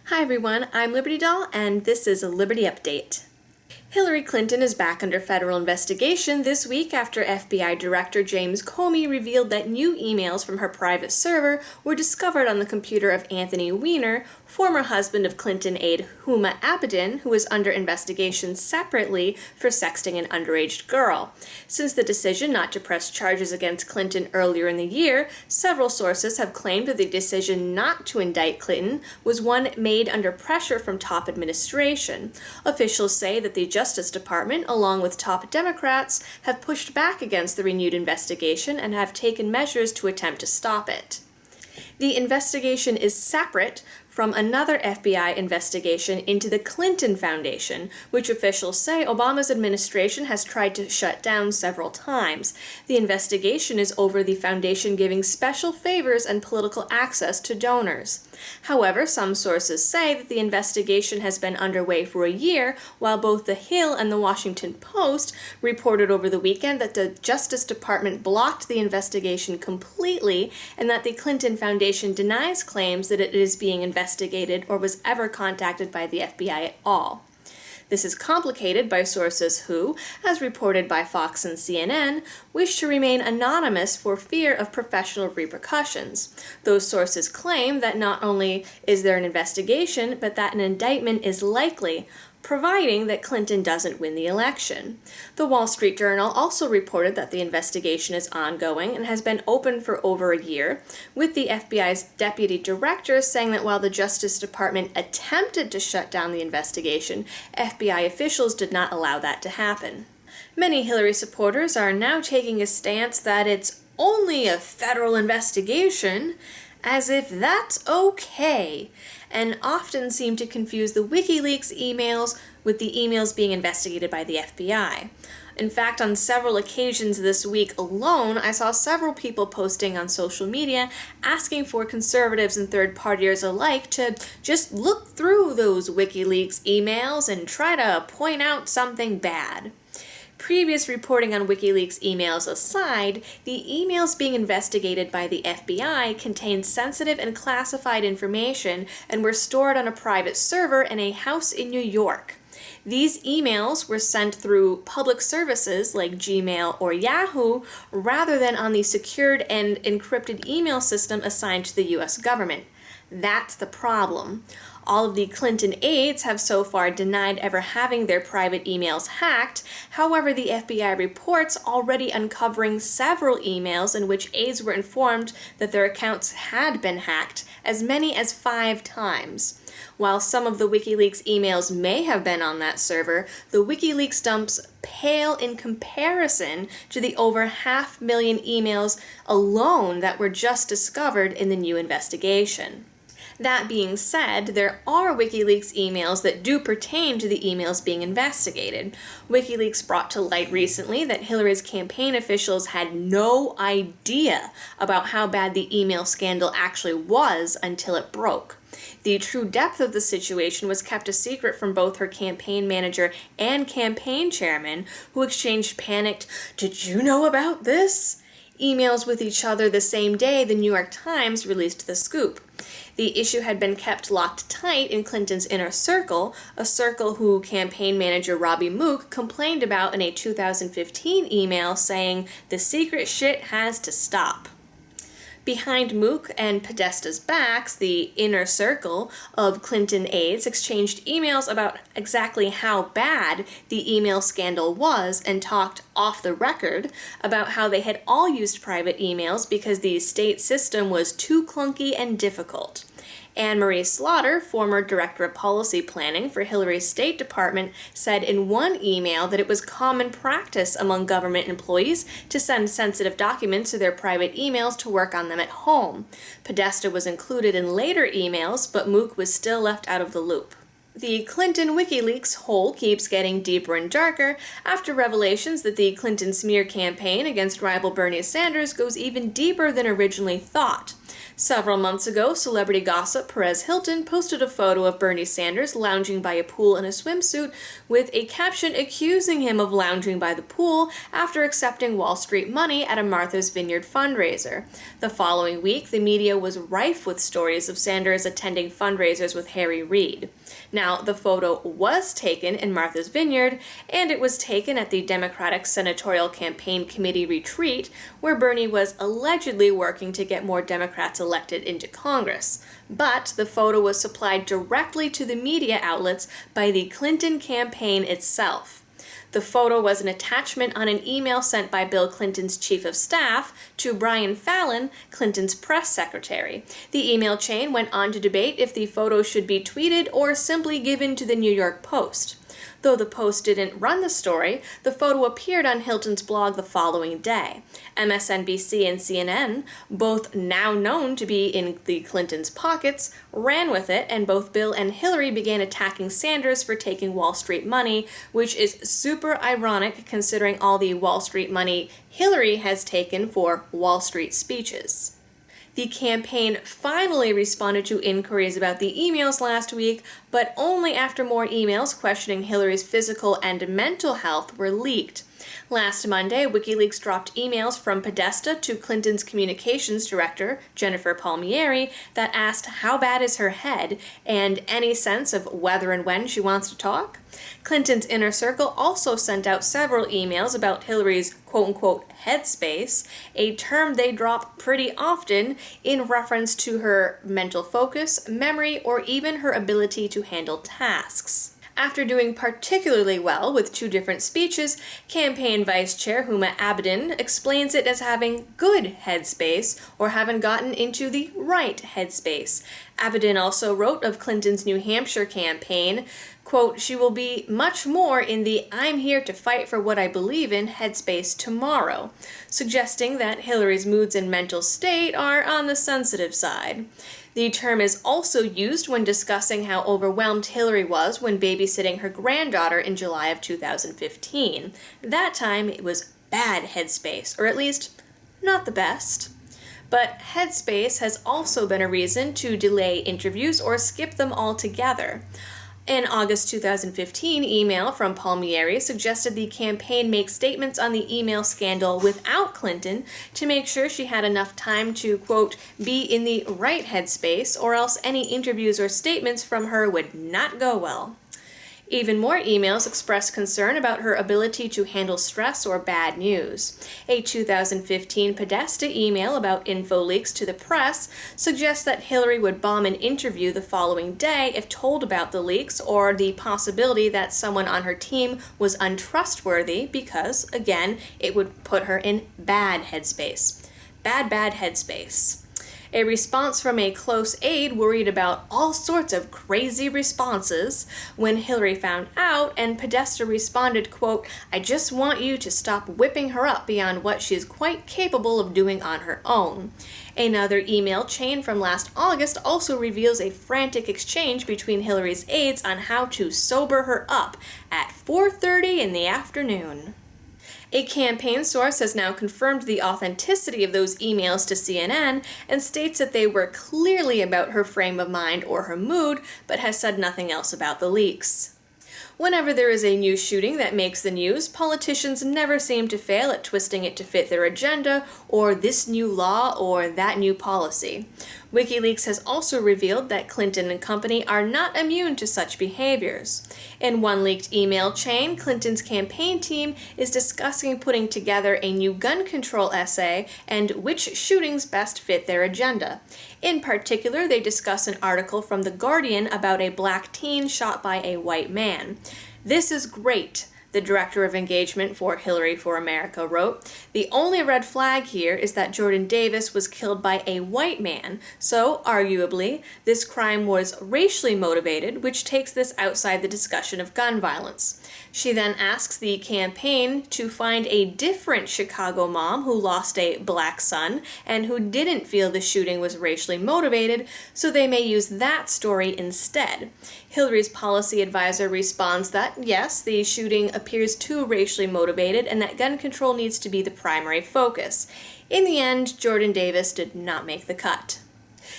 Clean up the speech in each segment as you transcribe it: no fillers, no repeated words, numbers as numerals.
Hi everyone, I'm Liberty Doll, and this is a Liberty Update. Hillary Clinton is back under federal investigation this week after FBI Director James Comey revealed that new emails from her private server were discovered on the computer of Anthony Weiner, former husband of Clinton aide Huma Abedin, who is under investigation separately for sexting an underage girl. Since the decision not to press charges against Clinton earlier in the year, several sources have claimed that the decision not to indict Clinton was one made under pressure from top administration. Officials say that the Justice Department, along with top Democrats, have pushed back against the renewed investigation and have taken measures to attempt to stop it. The investigation is separate from another FBI investigation into the Clinton Foundation, which officials say Obama's administration has tried to shut down several times. The investigation is over the foundation giving special favors and political access to donors. However, some sources say that the investigation has been underway for a year, while both The Hill and The Washington Post reported over the weekend that the Justice Department blocked the investigation completely and that the Clinton Foundation denies claims that it is being investigated or was ever contacted by the FBI at all. This is complicated by sources who, as reported by Fox and CNN, wish to remain anonymous for fear of professional repercussions. Those sources claim that not only is there an investigation, but that an indictment is likely, providing that Clinton doesn't win the election. The Wall Street Journal also reported that the investigation is ongoing and has been open for over a year, with the FBI's deputy director saying that while the Justice Department attempted to shut down the investigation, FBI officials did not allow that to happen. Many Hillary supporters are now taking a stance that it's only a federal investigation, as if that's okay, and often seem to confuse the Wikileaks emails with the emails being investigated by the FBI. In fact, on several occasions this week alone, I saw several people posting on social media asking for conservatives and third-partiers alike to just look through those Wikileaks emails and try to point out something bad. Previous reporting on Wikileaks emails aside, the emails being investigated by the FBI contained sensitive and classified information and were stored on a private server in a house in New York. These emails were sent through public services like Gmail or Yahoo rather than on the secured and encrypted email system assigned to the US government. That's the problem. All of the Clinton aides have so far denied ever having their private emails hacked. However, the FBI reports already uncovering several emails in which aides were informed that their accounts had been hacked, as many as 5 times. While some of the WikiLeaks emails may have been on that server, the WikiLeaks dumps pale in comparison to the over 500,000 emails alone that were just discovered in the new investigation. That being said, there are WikiLeaks emails that do pertain to the emails being investigated. WikiLeaks brought to light recently that Hillary's campaign officials had no idea about how bad the email scandal actually was until it broke. The true depth of the situation was kept a secret from both her campaign manager and campaign chairman, who exchanged panicked, "Did you know about this?" emails with each other the same day the New York Times released the scoop. The issue had been kept locked tight in Clinton's inner circle, a circle who campaign manager Robbie Mook complained about in a 2015 email saying, "The secret shit has to stop." Behind Mook and Podesta's backs, the inner circle of Clinton aides exchanged emails about exactly how bad the email scandal was and talked off the record about how they had all used private emails because the state system was too clunky and difficult. Anne-Marie Slaughter, former director of policy planning for Hillary's State Department, said in one email that it was common practice among government employees to send sensitive documents to their private emails to work on them at home. Podesta was included in later emails, but Mook was still left out of the loop. The Clinton WikiLeaks hole keeps getting deeper and darker after revelations that the Clinton smear campaign against rival Bernie Sanders goes even deeper than originally thought. Several months ago, celebrity gossip Perez Hilton posted a photo of Bernie Sanders lounging by a pool in a swimsuit with a caption accusing him of lounging by the pool after accepting Wall Street money at a Martha's Vineyard fundraiser. The following week, the media was rife with stories of Sanders attending fundraisers with Harry Reid. Now, the photo was taken in Martha's Vineyard, and it was taken at the Democratic Senatorial Campaign Committee retreat, where Bernie was allegedly working to get more Democrats elected into Congress. But the photo was supplied directly to the media outlets by the Clinton campaign itself. The photo was an attachment on an email sent by Bill Clinton's chief of staff to Brian Fallon, Clinton's press secretary. The email chain went on to debate if the photo should be tweeted or simply given to the New York Post. Though the Post didn't run the story, the photo appeared on Hilton's blog the following day. MSNBC and CNN, both now known to be in the Clintons' pockets, ran with it, and both Bill and Hillary began attacking Sanders for taking Wall Street money, which is super ironic considering all the Wall Street money Hillary has taken for Wall Street speeches. The campaign finally responded to inquiries about the emails last week, but only after more emails questioning Hillary's physical and mental health were leaked. Last Monday, Wikileaks dropped emails from Podesta to Clinton's communications director, Jennifer Palmieri, that asked how bad is her head and any sense of whether and when she wants to talk. Clinton's inner circle also sent out several emails about Hillary's quote-unquote headspace, a term they drop pretty often in reference to her mental focus, memory, or even her ability to handle tasks. After doing particularly well with 2 different speeches, campaign vice chair Huma Abedin explains it as having good headspace or having gotten into the right headspace. Abedin also wrote of Clinton's New Hampshire campaign, quote, "She will be much more in the I'm here to fight for what I believe in headspace tomorrow," suggesting that Hillary's moods and mental state are on the sensitive side. The term is also used when discussing how overwhelmed Hillary was when babysitting her granddaughter in July of 2015. That time it was bad headspace, or at least not the best. But headspace has also been a reason to delay interviews or skip them altogether. An August 2015 email from Palmieri suggested the campaign make statements on the email scandal without Clinton to make sure she had enough time to, quote, be in the right headspace, or else any interviews or statements from her would not go well. Even more emails expressed concern about her ability to handle stress or bad news. A 2015 Podesta email about info leaks to the press suggests that Hillary would bomb an interview the following day if told about the leaks, or the possibility that someone on her team was untrustworthy because, again, it would put her in bad headspace. Bad headspace. A response from a close aide worried about all sorts of crazy responses when Hillary found out, and Podesta responded, quote, "I just want you to stop whipping her up beyond what she's quite capable of doing on her own." Another email chain from last August also reveals a frantic exchange between Hillary's aides on how to sober her up at 4:30 in the afternoon. A campaign source has now confirmed the authenticity of those emails to CNN and states that they were clearly about her frame of mind or her mood, but has said nothing else about the leaks. Whenever there is a new shooting that makes the news, politicians never seem to fail at twisting it to fit their agenda, or this new law, or that new policy. Wikileaks has also revealed that Clinton and company are not immune to such behaviors. In one leaked email chain, Clinton's campaign team is discussing putting together a new gun control essay and which shootings best fit their agenda. In particular, they discuss an article from The Guardian about a black teen shot by a white man. "This is great," the director of engagement for Hillary for America wrote. "The only red flag here is that Jordan Davis was killed by a white man, so, arguably, this crime was racially motivated, which takes this outside the discussion of gun violence." She then asks the campaign to find a different Chicago mom who lost a black son and who didn't feel the shooting was racially motivated, so they may use that story instead. Hillary's policy advisor responds that, yes, the shooting appears too racially motivated and that gun control needs to be the primary focus. In the end, Jordan Davis did not make the cut.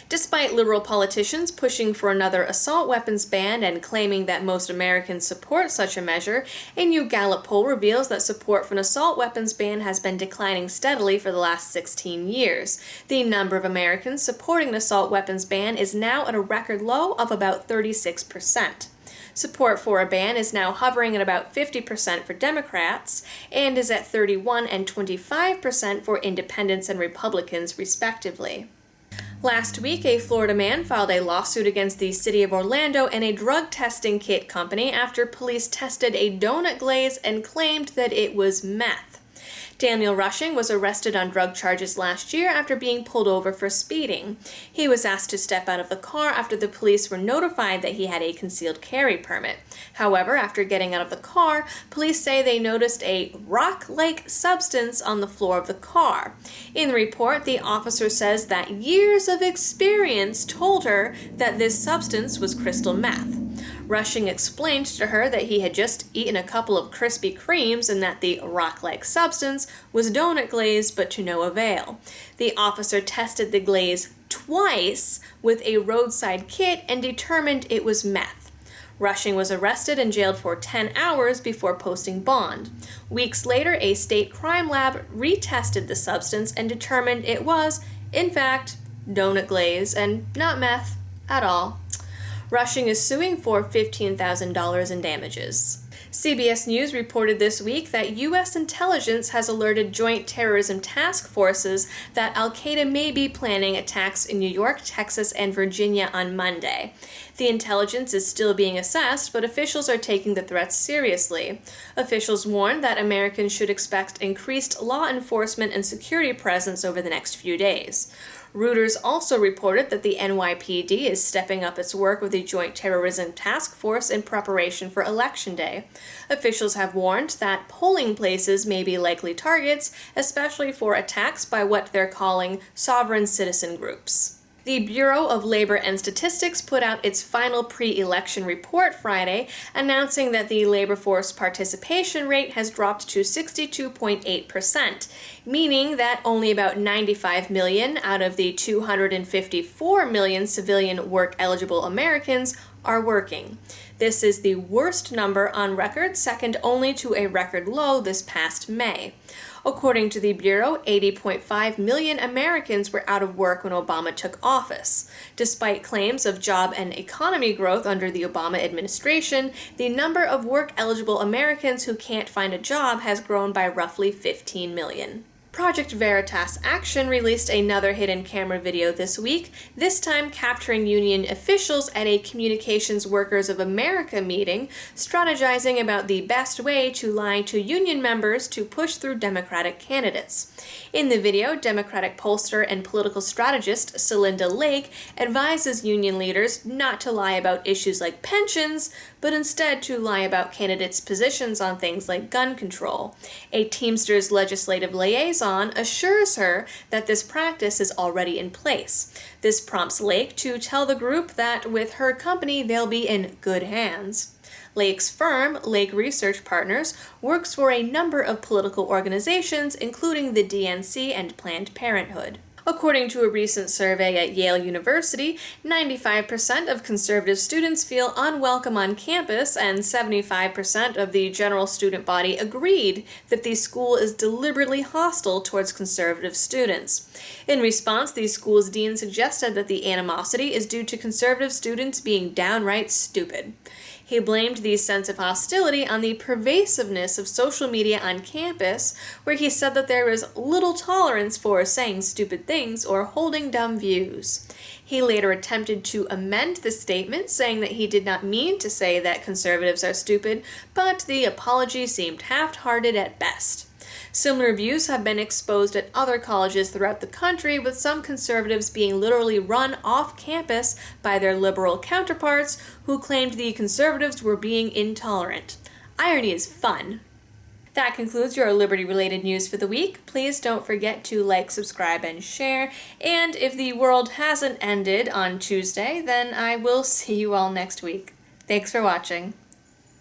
Despite liberal politicians pushing for another assault weapons ban and claiming that most Americans support such a measure, a new Gallup poll reveals that support for an assault weapons ban has been declining steadily for the last 16 years. The number of Americans supporting an assault weapons ban is now at a record low of about 36%. Support for a ban is now hovering at about 50% for Democrats and is at 31% and 25% for independents and Republicans, respectively. Last week, a Florida man filed a lawsuit against the city of Orlando and a drug testing kit company after police tested a donut glaze and claimed that it was meth. Daniel Rushing was arrested on drug charges last year after being pulled over for speeding. He was asked to step out of the car after the police were notified that he had a concealed carry permit. However, after getting out of the car, police say they noticed a rock-like substance on the floor of the car. In the report, the officer says that years of experience told her that this substance was crystal meth. Rushing explained to her that he had just eaten a couple of Krispy Kremes and that the rock-like substance was donut glaze, but to no avail. The officer tested the glaze twice with a roadside kit and determined it was meth. Rushing was arrested and jailed for 10 hours before posting bond. Weeks later, a state crime lab retested the substance and determined it was, in fact, donut glaze and not meth at all. Rushing is suing for $15,000 in damages. CBS News reported this week that U.S. intelligence has alerted joint terrorism task forces that al-Qaeda may be planning attacks in New York, Texas, and Virginia on Monday. The intelligence is still being assessed, but officials are taking the threats seriously. Officials warn that Americans should expect increased law enforcement and security presence over the next few days. Reuters also reported that the NYPD is stepping up its work with the Joint Terrorism Task Force in preparation for Election Day. Officials have warned that polling places may be likely targets, especially for attacks by what they're calling sovereign citizen groups. The Bureau of Labor and Statistics put out its final pre-election report Friday, announcing that the labor force participation rate has dropped to 62.8%, meaning that only about 95 million out of the 254 million civilian work-eligible Americans are working. This is the worst number on record, second only to a record low this past May. According to the Bureau, 80.5 million Americans were out of work when Obama took office. Despite claims of job and economy growth under the Obama administration, the number of work-eligible Americans who can't find a job has grown by roughly 15 million. Project Veritas Action released another hidden camera video this week, this time capturing union officials at a Communications Workers of America meeting, strategizing about the best way to lie to union members to push through Democratic candidates. In the video, Democratic pollster and political strategist Celinda Lake advises union leaders not to lie about issues like pensions, but instead to lie about candidates' positions on things like gun control. A Teamsters legislative liaison assures her that this practice is already in place. This prompts Lake to tell the group that with her company they'll be in good hands. Lake's firm, Lake Research Partners, works for a number of political organizations, including the DNC and Planned Parenthood. According to a recent survey at Yale University, 95% of conservative students feel unwelcome on campus, and 75% of the general student body agreed that the school is deliberately hostile towards conservative students. In response, the school's dean suggested that the animosity is due to conservative students being downright stupid. He blamed the sense of hostility on the pervasiveness of social media on campus, where he said that there is little tolerance for saying stupid things or holding dumb views. He later attempted to amend the statement, saying that he did not mean to say that conservatives are stupid, but the apology seemed half-hearted at best. Similar views have been exposed at other colleges throughout the country, with some conservatives being literally run off campus by their liberal counterparts who claimed the conservatives were being intolerant. Irony is fun. That concludes your Liberty-related news for the week. Please don't forget to like, subscribe, and share. And if the world hasn't ended on Tuesday, then I will see you all next week. Thanks for watching.